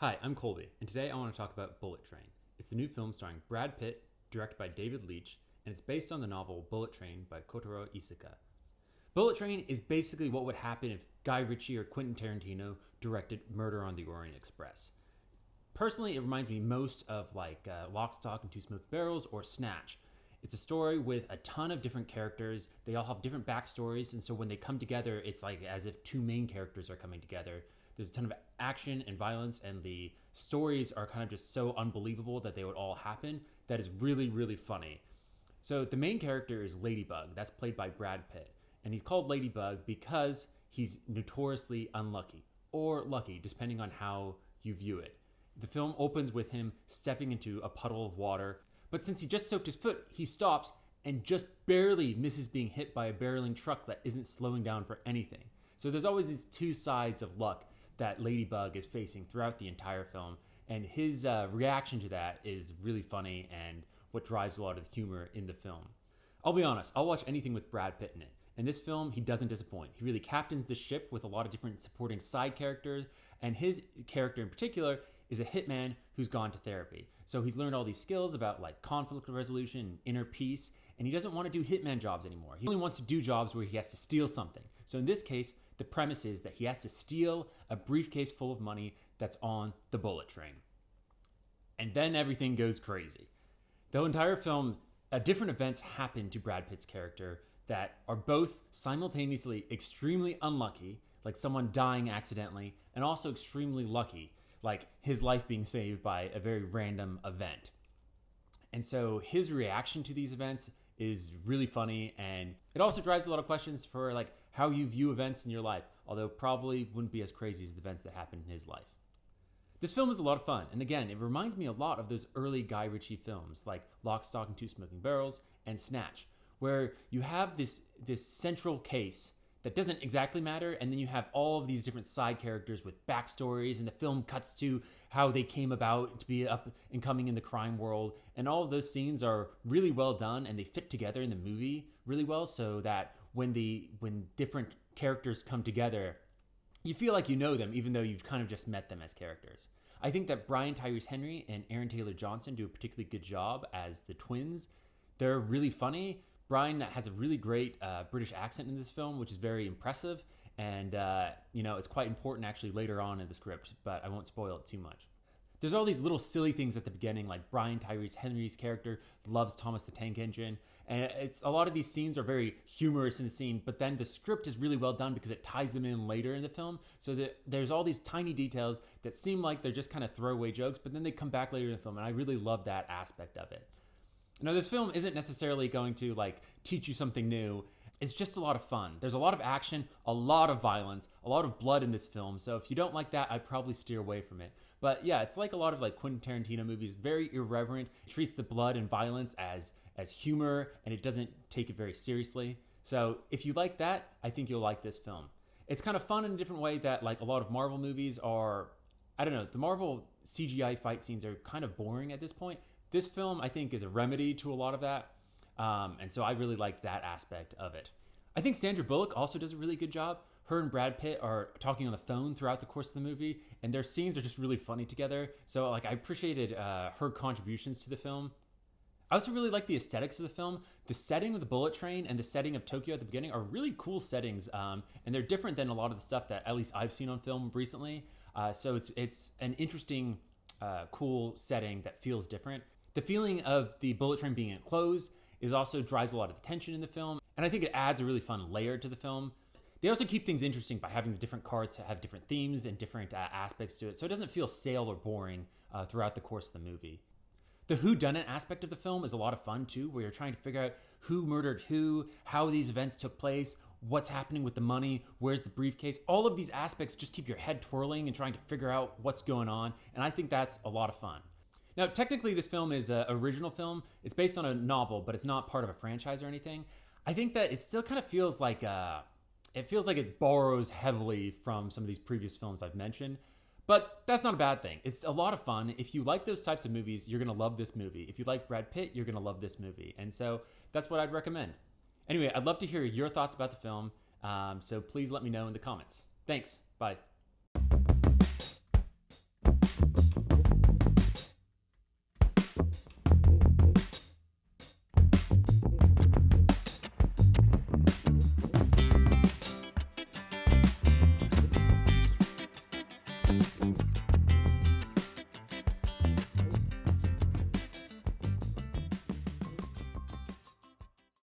Hi, I'm Colby, and today I want to talk about Bullet Train. It's the new film starring Brad Pitt, directed by David Leitch, and it's based on the novel Bullet Train by Kotaro Isaka. Bullet Train is basically what would happen if Guy Ritchie or Quentin Tarantino directed Murder on the Orient Express. Personally, it reminds me most of Lock, Stock, and Two Smoking Barrels or Snatch. It's a story with a ton of different characters. They all have different backstories, and so when they come together, it's like as if two main characters are coming together. There's a ton of action and violence, and the stories are kind of just so unbelievable that they would all happen. That is really, really funny. So the main character is Ladybug. That's played by Brad Pitt. And he's called Ladybug because he's notoriously unlucky, or lucky, depending on how you view it. The film opens with him stepping into a puddle of water, but since he just soaked his foot, he stops and just barely misses being hit by a barreling truck that isn't slowing down for anything. So there's always these two sides of luck that Ladybug is facing throughout the entire film, and his reaction to that is really funny and what drives a lot of the humor in the film. I'll be honest, I'll watch anything with Brad Pitt in it. In this film, he doesn't disappoint. He really captains the ship with a lot of different supporting side characters, and his character in particular is a hitman who's gone to therapy. So he's learned all these skills about conflict resolution and inner peace, and he doesn't want to do hitman jobs anymore. He only wants to do jobs where he has to steal something. So in this case, the premise is that he has to steal a briefcase full of money that's on the bullet train. And then everything goes crazy. The entire film, different events happen to Brad Pitt's character that are both simultaneously extremely unlucky, like someone dying accidentally, and also extremely lucky, like his life being saved by a very random event. And so his reaction to these events is really funny, and it also drives a lot of questions for how you view events in your life, although probably wouldn't be as crazy as the events that happened in his life. This film is a lot of fun, and again, it reminds me a lot of those early Guy Ritchie films like Lock, Stock, and Two Smoking Barrels and Snatch, where you have this central case that doesn't exactly matter, and then you have all of these different side characters with backstories, and the film cuts to how they came about to be up and coming in the crime world, and all of those scenes are really well done, and they fit together in the movie really well, so that when different characters come together, you feel like you know them, even though you've kind of just met them as characters. I think that Brian Tyree Henry and Aaron Taylor Johnson do a particularly good job as the twins. They're really funny. Brian has a really great British accent in this film, which is very impressive, and it's quite important actually later on in the script, but I won't spoil it too much. There's all these little silly things at the beginning, like Brian Tyree Henry's character loves Thomas the Tank Engine, and a lot of these scenes are very humorous in the scene, but then the script is really well done because it ties them in later in the film, so that there's all these tiny details that seem like they're just kind of throwaway jokes, but then they come back later in the film, and I really love that aspect of it. Now, this film isn't necessarily going to teach you something new. It's just a lot of fun. There's a lot of action, a lot of violence, a lot of blood in this film. So if you don't like that, I'd probably steer away from it. But yeah, it's like a lot of Quentin Tarantino movies, very irreverent. It treats the blood and violence as humor, and it doesn't take it very seriously. So if you like that, I think you'll like this film. It's kind of fun in a different way that a lot of Marvel movies are. I don't know, the Marvel CGI fight scenes are kind of boring at this point. This film, I think, is a remedy to a lot of that, and so I really like that aspect of it. I think Sandra Bullock also does a really good job. Her and Brad Pitt are talking on the phone throughout the course of the movie, and their scenes are just really funny together, so I appreciated her contributions to the film. I also really like the aesthetics of the film. The setting of the bullet train and the setting of Tokyo at the beginning are really cool settings, and they're different than a lot of the stuff that at least I've seen on film recently, so it's an interesting, cool setting that feels different. The feeling of the bullet train being enclosed also drives a lot of the tension in the film, and I think it adds a really fun layer to the film. They also keep things interesting by having the different cards have different themes and different aspects to it, so it doesn't feel stale or boring throughout the course of the movie. The whodunit aspect of the film is a lot of fun too, where you're trying to figure out who murdered who, how these events took place, what's happening with the money, where's the briefcase. All of these aspects just keep your head twirling and trying to figure out what's going on, and I think that's a lot of fun. Now, technically, this film is an original film. It's based on a novel, but it's not part of a franchise or anything. I think that it still kind of feels like it borrows heavily from some of these previous films I've mentioned, but that's not a bad thing. It's a lot of fun. If you like those types of movies, you're going to love this movie. If you like Brad Pitt, you're going to love this movie, and so that's what I'd recommend. Anyway, I'd love to hear your thoughts about the film, so please let me know in the comments. Thanks. Bye.